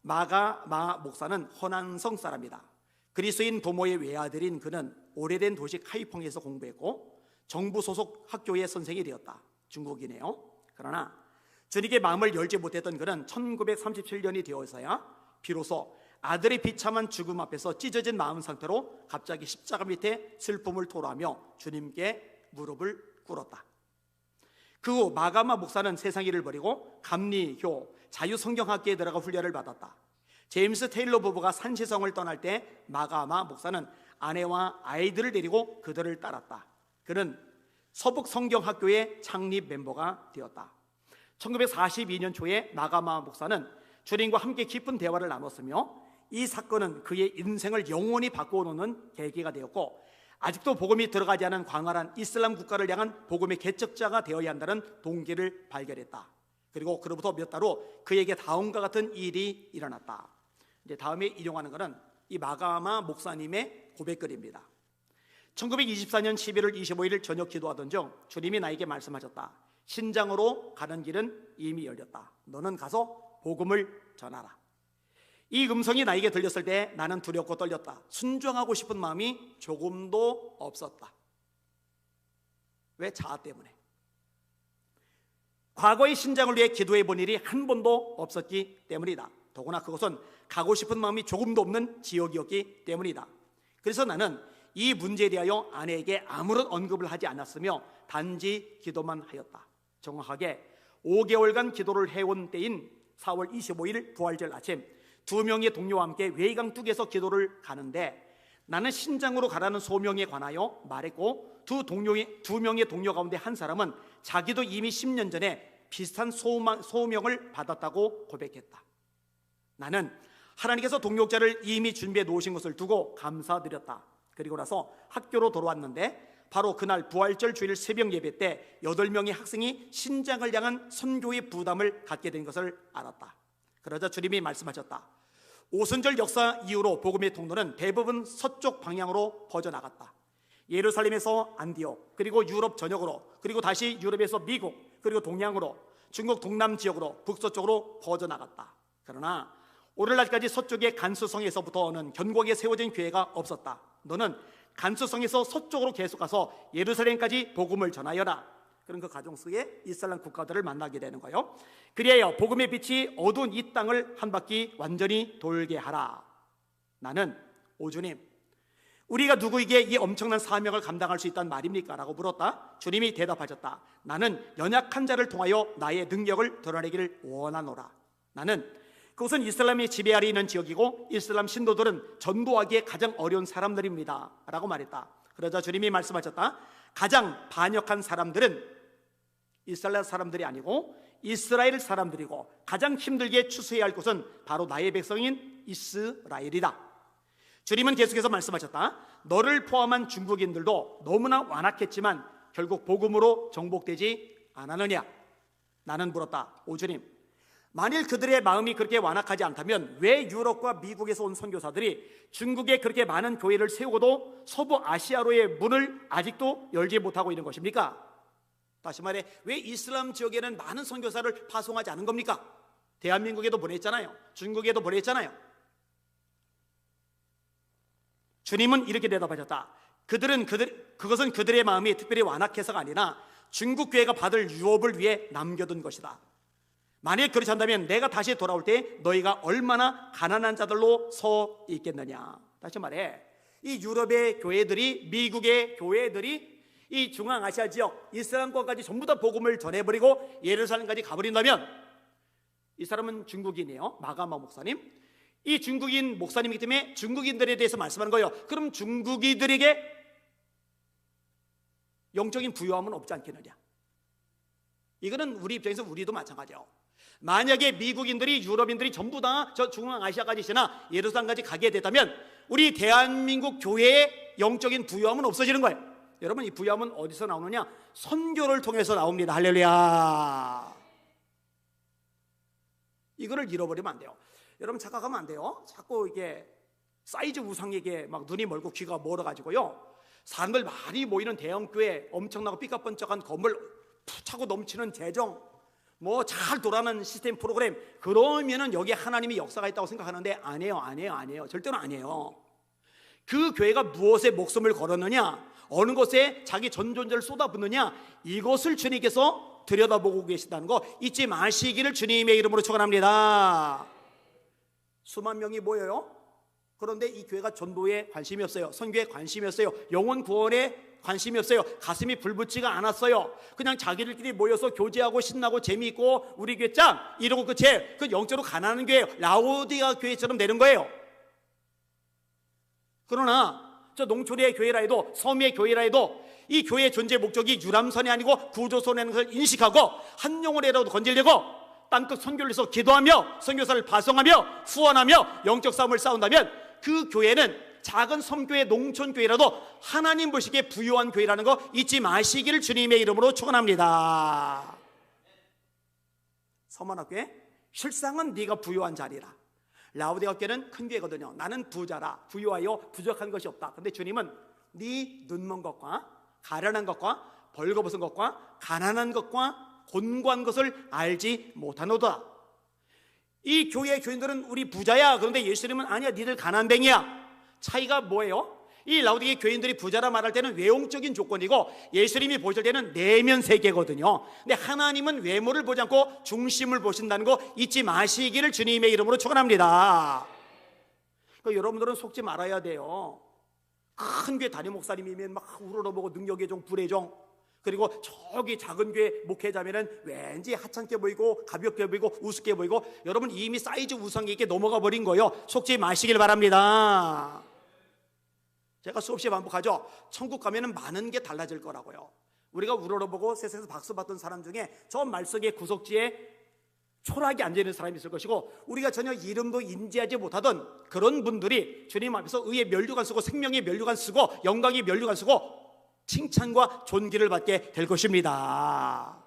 마가마 목사는 허난성 사람이다. 그리스인 부모의 외아들인 그는 오래된 도시 카이펑에서 공부했고 정부 소속 학교의 선생이 되었다. 중국이네요. 그러나 주님께 마음을 열지 못했던 그는 1937년이 되어서야 비로소 아들의 비참한 죽음 앞에서 찢어진 마음 상태로 갑자기 십자가 밑에 슬픔을 토로하며 주님께 무릎을 꿇었다. 그 후 마가마 목사는 세상 일을 버리고 감리교 자유성경학교에 들어가 훈련을 받았다. 제임스 테일러 부부가 산시성을 떠날 때 마가마 목사는 아내와 아이들을 데리고 그들을 따랐다. 그는 서북성경학교의 창립 멤버가 되었다. 1942년 초에 마가마 목사는 주님과 함께 깊은 대화를 나눴으며 이 사건은 그의 인생을 영원히 바꿔놓는 계기가 되었고 아직도 복음이 들어가지 않은 광활한 이슬람 국가를 향한 복음의 개척자가 되어야 한다는 동기를 발견했다. 그리고 그로부터 몇 달 후 그에게 다음과 같은 일이 일어났다. 이제 다음에 인용하는 것은 이 마가마 목사님의 고백글입니다. 1924년 11월 25일 저녁 기도하던 중 주님이 나에게 말씀하셨다. 신장으로 가는 길은 이미 열렸다. 너는 가서 복음을 전하라. 이 음성이 나에게 들렸을 때 나는 두렵고 떨렸다. 순종하고 싶은 마음이 조금도 없었다. 왜? 자아 때문에. 과거의 신장을 위해 기도해 본 일이 한 번도 없었기 때문이다. 더구나 그것은 가고 싶은 마음이 조금도 없는 지역이었기 때문이다. 그래서 나는 이 문제에 대하여 아내에게 아무런 언급을 하지 않았으며 단지 기도만 하였다. 정확하게 5개월간 기도를 해온 때인 4월 25일 부활절 아침 2명의 동료와 함께 외강둑에서 기도를 가는데 나는 신장으로 가라는 소명에 관하여 말했고 두 명의 동료 가운데 한 사람은 자기도 이미 10년 전에 비슷한 소명을 받았다고 고백했다. 나는 하나님께서 동역자를 이미 준비해 놓으신 것을 두고 감사드렸다. 그리고 나서 학교로 돌아왔는데 바로 그날 부활절 주일 새벽 예배 때 8명의 학생이 신장을 향한 선교의 부담을 갖게 된 것을 알았다. 그러자 주님이 말씀하셨다. 오순절 역사 이후로 복음의 통로는 대부분 서쪽 방향으로 퍼져나갔다. 예루살렘에서 안디옥, 그리고 유럽 전역으로, 그리고 다시 유럽에서 미국, 그리고 동양으로, 중국 동남 지역으로, 북서쪽으로 퍼져나갔다. 그러나 오늘날까지 서쪽의 간수성에서부터는 견고하게 세워진 교회가 없었다. 너는 간수성에서 서쪽으로 계속 가서 예루살렘까지 복음을 전하여라. 그런 그 가정 속에 이슬람 국가들을 만나게 되는 거예요. 그리하여 복음의 빛이 어두운 이 땅을 한 바퀴 완전히 돌게 하라. 나는 오 주님, 우리가 누구에게 이 엄청난 사명을 감당할 수 있단 말입니까? 라고 물었다. 주님이 대답하셨다. 나는 연약한 자를 통하여 나의 능력을 드러내기를 원하노라. 나는 그것은 이슬람이 지배 아래 있는 지역이고 이슬람 신도들은 전도하기에 가장 어려운 사람들입니다 라고 말했다. 그러자 주님이 말씀하셨다. 가장 반역한 사람들은 이스라엘 사람들이 아니고 이스라엘 사람들이고 가장 힘들게 추수해야 할 곳은 바로 나의 백성인 이스라엘이다. 주님은 계속해서 말씀하셨다. 너를 포함한 중국인들도 너무나 완악했지만 결국 복음으로 정복되지 않았느냐. 나는 물었다. 오 주님, 만일 그들의 마음이 그렇게 완악하지 않다면 왜 유럽과 미국에서 온 선교사들이 중국에 그렇게 많은 교회를 세우고도 서부 아시아로의 문을 아직도 열지 못하고 있는 것입니까? 다시 말해, 왜 이슬람 지역에는 많은 선교사를 파송하지 않은 겁니까? 대한민국에도 보냈잖아요. 중국에도 보냈잖아요. 주님은 이렇게 대답하셨다. 그것은 그들의 마음이 특별히 완악해서가 아니라 중국 교회가 받을 유업을 위해 남겨둔 것이다. 만일 그렇지 않다면 내가 다시 돌아올 때 너희가 얼마나 가난한 자들로 서 있겠느냐. 다시 말해, 이 유럽의 교회들이, 미국의 교회들이 이 중앙아시아 지역 이슬람권까지 전부 다 복음을 전해버리고 예루살렘까지 가버린다면 이 사람은 중국인이에요. 마가마 목사님. 이 중국인 목사님이기 때문에 중국인들에 대해서 말씀하는 거예요. 그럼 중국인들에게 영적인 부유함은 없지 않겠느냐. 이거는 우리 입장에서 우리도 마찬가지예요. 만약에 미국인들이, 유럽인들이 전부 다 저 중앙아시아까지 지나 예루살렘까지 가게 됐다면 우리 대한민국 교회의 영적인 부유함은 없어지는 거예요. 여러분, 이 부유함은 어디서 나오느냐? 선교를 통해서 나옵니다. 할렐루야. 이거를 잃어버리면 안 돼요. 여러분, 착각하면 안 돼요. 자꾸 이게 사이즈 우상에게 막 눈이 멀고 귀가 멀어가지고요, 사람들 많이 모이는 대형교회, 엄청나고 삐까뻔쩍한 건물, 푹 차고 넘치는 재정, 뭐 잘 돌아가는 시스템 프로그램, 그러면은 여기에 하나님의 역사가 있다고 생각하는데 아니에요. 절대로 아니에요. 그 교회가 무엇에 목숨을 걸었느냐, 어느 것에 자기 전존재를 쏟아붓느냐, 이것을 주님께서 들여다보고 계신다는 거 잊지 마시기를 주님의 이름으로 축원합니다. 수만 명이 모여요. 그런데 이 교회가 전도에 관심이 없어요. 선교에 관심이 없어요. 영혼 구원에 관심이 없어요. 가슴이 불붙지가 않았어요. 그냥 자기들끼리 모여서 교제하고 신나고 재미있고 우리 교회 짱 이러고 그 영적으로 가난한 교회예요. 라오디가 교회처럼 되는 거예요. 그러나 저 농촌의 교회라 해도 섬의 교회라 해도 이 교회의 존재 목적이 유람선이 아니고 구조선이라는 것을 인식하고 한 영혼이라도 건지려고 땅끝 선교를 해서 기도하며 선교사를 파송하며 후원하며 영적 싸움을 싸운다면 그 교회는 작은 섬교회 농촌교회라도 하나님 보시기에 부유한 교회라는 거 잊지 마시기를 주님의 이름으로 축원합니다. 서만학교에 실상은 네가 부유한 자리라. 라오디가 교회는 큰 교회거든요. 나는 부자라, 부유하여 부족한 것이 없다. 근데 주님은 네 눈먼 것과 가련한 것과 벌거벗은 것과 가난한 것과 곤고한 것을 알지 못하노다. 이 교회의 교인들은 우리 부자야. 그런데 예수님은 아니야, 니들 가난뱅이야. 차이가 뭐예요? 이 라오디게 교인들이 부자라 말할 때는 외형적인 조건이고 예수님이 보실 때는 내면 세계거든요. 근데 하나님은 외모를 보지 않고 중심을 보신다는 거 잊지 마시기를 주님의 이름으로 축원합니다. 여러분들은 속지 말아야 돼요. 큰 교회 담임 목사님이면 막 우러러보고 능력의 종, 불의 종, 그리고 저기 작은 교회 목회자면은 왠지 하찮게 보이고 가볍게 보이고 우습게 보이고, 여러분 이미 사이즈 우상에게 넘어가 버린 거예요. 속지 마시길 바랍니다. 제가 수없이 반복하죠. 천국 가면은 많은 게 달라질 거라고요. 우리가 우러러보고 세상에서 박수 받던 사람 중에 저 말석의 구석지에 초라하게 앉아있는 사람이 있을 것이고, 우리가 전혀 이름도 인지하지 못하던 그런 분들이 주님 앞에서 의의 면류관 쓰고 생명의 면류관 쓰고 영광의 면류관 쓰고 칭찬과 존귀를 받게 될 것입니다.